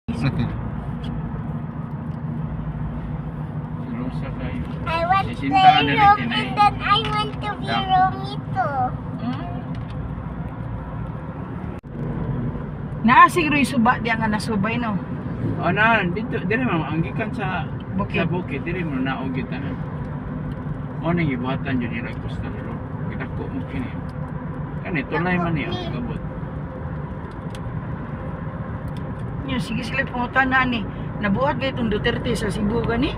Rosa kayo. I want to Isinta play na Rome rin, and then I want to be Romito. Siguro isuba diya nga nasubay no. O na, dito, dire mo, ang gikan sa Bukid. sa bukid, dire mo naugit na. O nang ibuhatan yun yung nagpusta nilo. Kita ko mo kini. Kani, tulay man niya, kabot. Nya sige sila pangutan na ni. Nabuhat gay itong Duterte sa Cebu gani.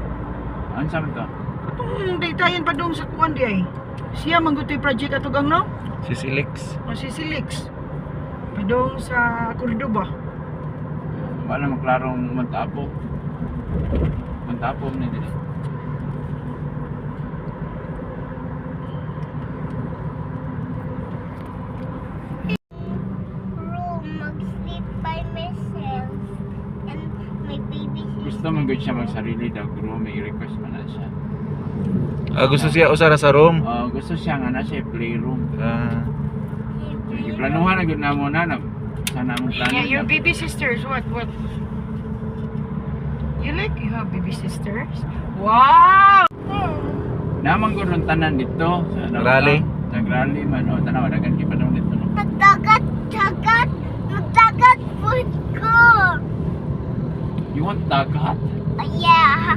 Ano sabi to? Katong daytayan pa dong sa kuan di ay. Siya manggutoy project atugang no? Si Silex. O si Silix. Padong sa Cordoba. Wala maklarong mantapo. Mantapo ni dire. Room, mag-sleep by myself. And my baby Gusto man gud siya magsarili daw, pero may request man na siya. Gusto siya usara sa room. Gusto siya nga na siya playroom. So, sleep. iplanuhan na gud na mo na sana mo plano. Yeah, your baby sisters, what? You have baby sisters? Wow! Namang gud tanan dito sa Rally? Nagrally man o tanaw dagan ki pa daw dito no. Magdagat food ko. You want dagat? Yeah.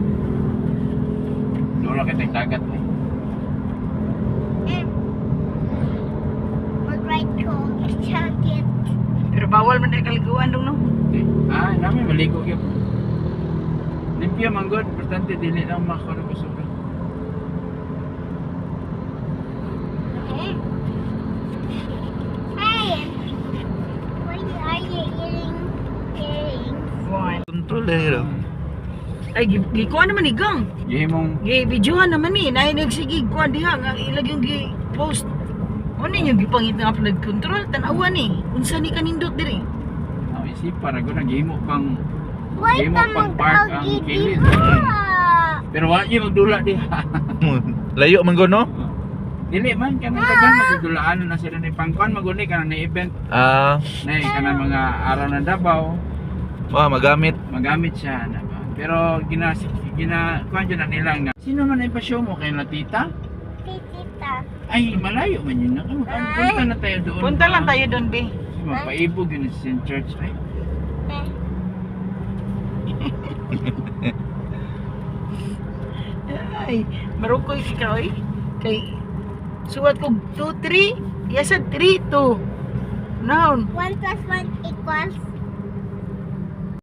Dula kay dagat ni. Mag-ride ko. Jacket. Pero bawal man na kaliguan dong no? Namin maligo gyud. Limpia man gud, importante dili lang makano ko sobra. Hey. Why are you eating earrings? One. Kontrolero. Ay, gikuan naman ni Gang. Gihimong Gi-videohan naman ni. Nainig sige kuan diha nga ilag yung gi-post. Ano yung gipangit nga flood control? Tanawa ni. Unsa ni kanindot diri? isip para gud gihimo pang Why gihimo ka pang park ang kilid. mag-diha? Pero wa gyud magdula diha. Layo man no? Dili man kanang tagan magdulaan na sila ni pangkuan maguni kanang na event na kanang mga araw na Davao Magamit. magamit siya na ba. Pero kuan jud na nila nga. Sino man ay pa-show mo kay na tita? Tita. Ay malayo man yun na. Punta na tayo doon. Punta lang tayo doon, be. Mapaibog yun sa church ay. Ay, marukoy ka oy. Kay suwat kog 2 3, yasa 3 2. Noun. 1 plus 1 equals